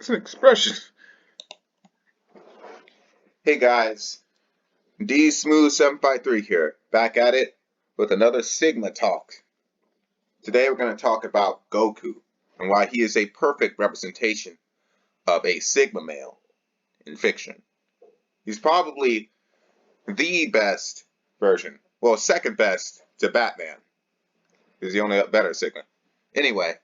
It's an expression. Hey guys, D Smooth 753 here, back at it with another Sigma talk. Today we're going to talk about Goku and why he is a perfect representation of a Sigma male in fiction. He's probably the best version, well, second best to Batman. He's the only better Sigma. Anyway,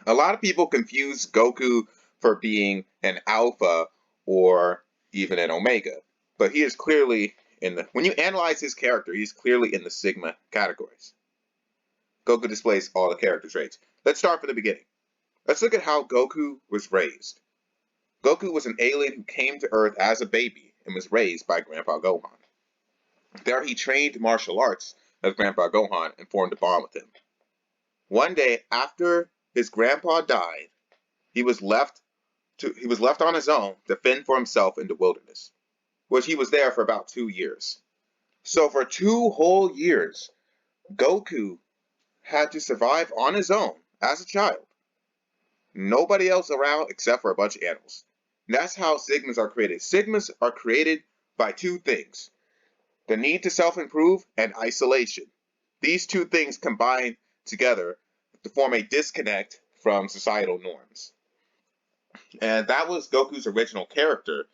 a lot of people confuse Goku for being an alpha or even an omega, but he is clearly when you analyze his character, he's clearly in the Sigma categories. Goku displays all the character traits. Let's start from the beginning. Let's look at how Goku was raised. Goku was an alien who came to Earth as a baby and was raised by Grandpa Gohan. There he trained martial arts as Grandpa Gohan and formed a bond with him. One day after his grandpa died, he was left on his own to fend for himself in the wilderness, which he was there for about 2 years. So for 2 whole years, Goku had to survive on his own as a child. Nobody else around except for a bunch of animals. And that's how Sigmas are created. Sigmas are created by 2 things: the need to self-improve and isolation. These 2 things combine together to form a disconnect from societal norms. And that was Goku's original character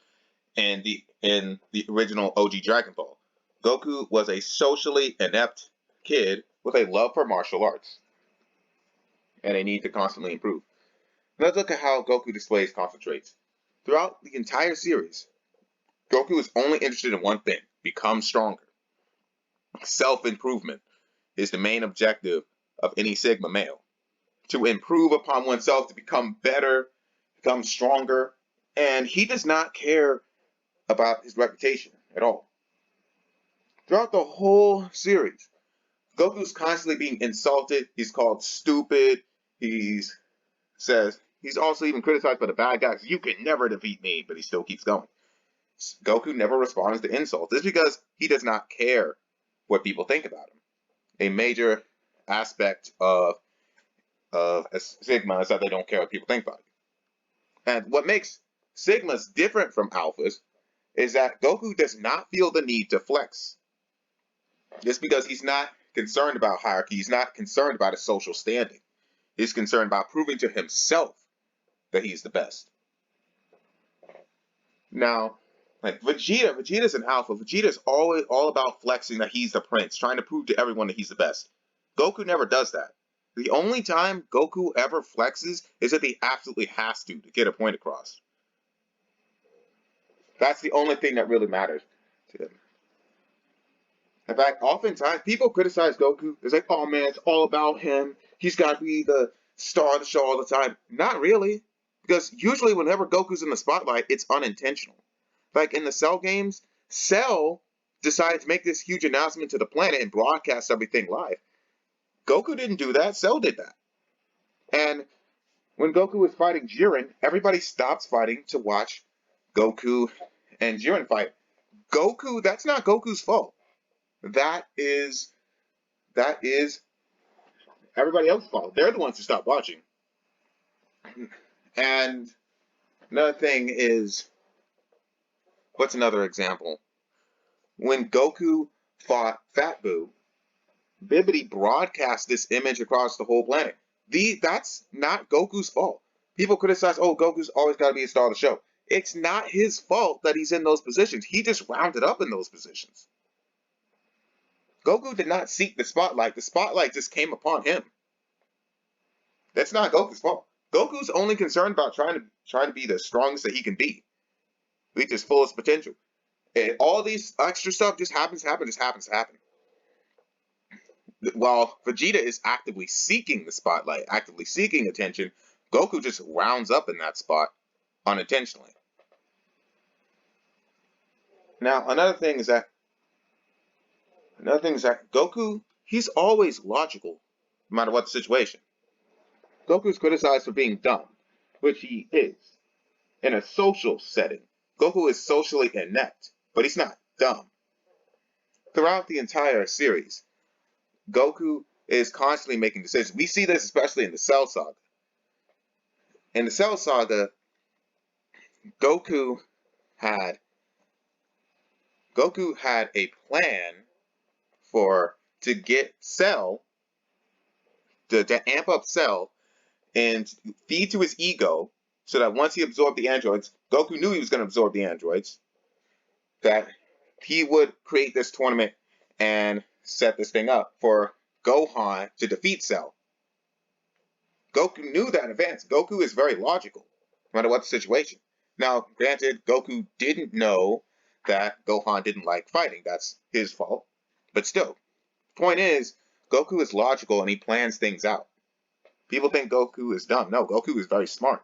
in the original OG Dragon Ball. Goku was a socially inept kid with a love for martial arts and a need to constantly improve. Let's look at how Goku displays constant traits. Throughout the entire series, Goku is only interested in one thing: become stronger. Self-improvement is the main objective of any Sigma male. To improve upon oneself, to become better, become stronger, and he does not care about his reputation at all. Throughout the whole series, Goku's constantly being insulted. He's called stupid. He's also even criticized by the bad guys. You can never defeat me, but he still keeps going. Goku never responds to insults. This is because he does not care what people think about him. A major aspect of Sigma is that they don't care what people think about you. And what makes Sigmas different from Alphas is that Goku does not feel the need to flex. Just because he's not concerned about hierarchy, he's not concerned about his social standing. He's concerned about proving to himself that he's the best. Now, like Vegeta's an alpha. Vegeta's always all about flexing that he's the prince, trying to prove to everyone that he's the best. Goku never does that. The only time Goku ever flexes is if he absolutely has to get a point across. That's the only thing that really matters to him. In fact, oftentimes people criticize Goku. It's like, oh man, it's all about him. He's got to be the star of the show all the time. Not really. Because usually whenever Goku's in the spotlight, it's unintentional. Like in the Cell games, Cell decided to make this huge announcement to the planet and broadcast everything live. Goku didn't do that. Cell did that. And when Goku was fighting Jiren, everybody stopped fighting to watch Goku and Jiren fight. Goku, that's not Goku's fault. That is everybody else's fault. They're the ones who stopped watching. And another thing is, what's another example? When Goku fought Fat Boo, Bibbidi broadcast this image across the whole planet. That's not Goku's fault. People criticize, oh, Goku's always got to be a star of the show. It's not his fault that he's in those positions. He just rounded up in those positions. Goku did not seek the spotlight. The spotlight just came upon him. That's not Goku's fault. Goku's only concerned about trying to be the strongest that he can be. Reach his fullest potential. And all these extra stuff just happens to happen. While Vegeta is actively seeking the spotlight, actively seeking attention, Goku just rounds up in that spot unintentionally. Now, another thing is that Goku, he's always logical, no matter what the situation. Goku's criticized for being dumb, which he is, in a social setting. Goku is socially inept, but he's not dumb. Throughout the entire series, Goku is constantly making decisions. We see this especially in the Cell Saga. In the Cell Saga, Goku had a plan to get Cell to amp up Cell and feed to his ego, so that once he absorbed the androids, Goku knew he was going to absorb the androids, that he would create this tournament and set this thing up for Gohan to defeat Cell. Goku knew that in advance. Goku is very logical, no matter what the situation. Now, granted, Goku didn't know that Gohan didn't like fighting. That's his fault. But still, the point is, Goku is logical and he plans things out. People think Goku is dumb. No, Goku is very smart.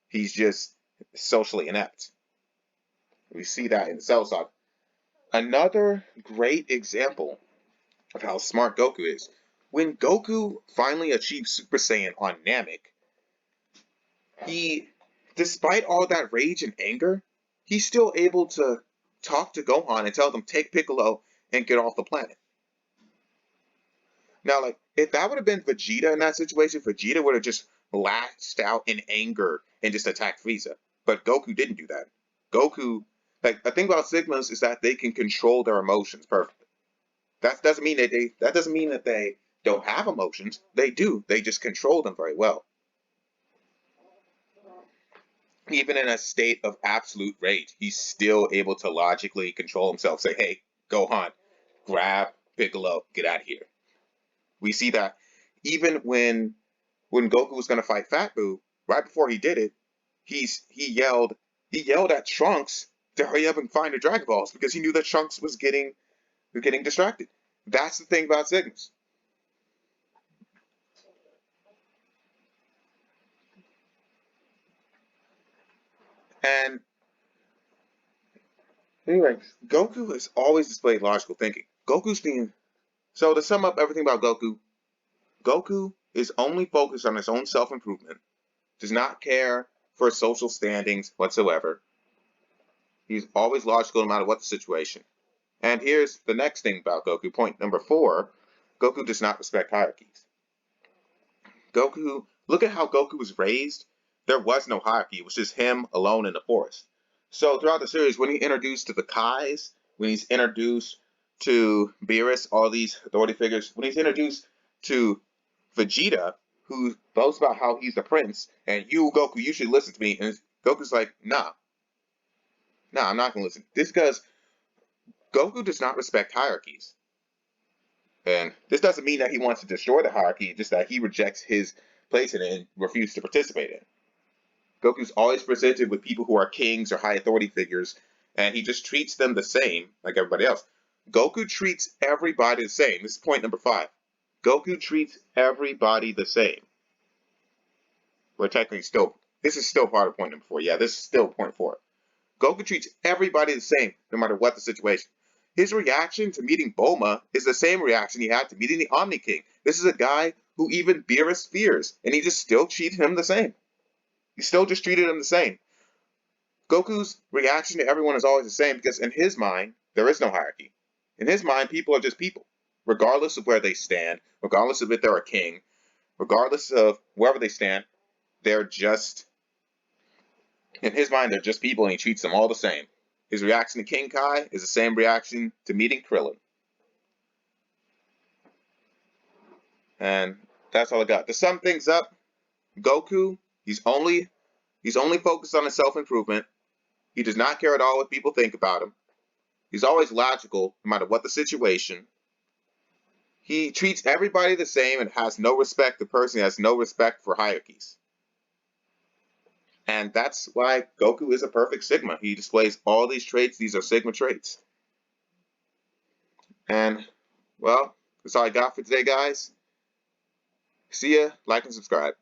He's just socially inept. We see that in Cell Saga. Another great example of how smart Goku is. When Goku finally achieved Super Saiyan on Namek, despite all that rage and anger, he's still able to talk to Gohan and tell them, take Piccolo and get off the planet. Now, like, if that would have been Vegeta in that situation, Vegeta would have just lashed out in anger and just attacked Frieza. But Goku didn't do that. Goku, like, the thing about Sigmas is that they can control their emotions perfectly. That doesn't mean that they don't have emotions. They do. They just control them very well. Even in a state of absolute rage, he's still able to logically control himself. Say, hey, Gohan, grab Piccolo, get out of here. We see that even when Goku was going to fight Fat Boo, right before he did it, he yelled at Trunks to hurry up and find the Dragon Balls because he knew that Trunks was getting distracted. That's the thing about Sigmas. And anyway, Goku has always displayed logical thinking. So to sum up everything about Goku, Goku is only focused on his own self-improvement, does not care for social standings whatsoever. He's always logical no matter what the situation. And here's the next thing about Goku, point number 4. Goku does not respect hierarchies. Look at how Goku was raised. There was no hierarchy. It was just him alone in the forest. So throughout the series, when he's introduced to the Kais, when he's introduced to Beerus, all these authority figures, when he's introduced to Vegeta, who boasts about how he's the prince, and you, Goku, you should listen to me. And Goku's like, nah, I'm not going to listen. This because Goku does not respect hierarchies. And this doesn't mean that he wants to destroy the hierarchy, just that he rejects his place in it and refuses to participate in it. Goku's always presented with people who are kings or high authority figures, and he just treats them the same like everybody else. Goku treats everybody the same. This is point number 5. Goku treats everybody the same. Well, technically this is still part of point number 4. Yeah, this is still point 4. Goku treats everybody the same, no matter what the situation. His reaction to meeting Bulma is the same reaction he had to meeting the Omni King. This is a guy who even Beerus fears, and he just still treated him the same. He still just treated him the same. Goku's reaction to everyone is always the same because in his mind, there is no hierarchy. In his mind, people are just people, regardless of where they stand, regardless of if they're a king, regardless of wherever they stand, they're just, in his mind, they're just people and he treats them all the same. His reaction to King Kai is the same reaction to meeting Krillin. And that's all I got. To sum things up, Goku, he's only focused on his self-improvement. He does not care at all what people think about him. He's always logical, no matter what the situation. He treats everybody the same and has no respect. The person has no respect for hierarchies. And that's why Goku is a perfect Sigma. He displays all these traits. These are Sigma traits. And, well, that's all I got for today, guys. See ya. Like and subscribe.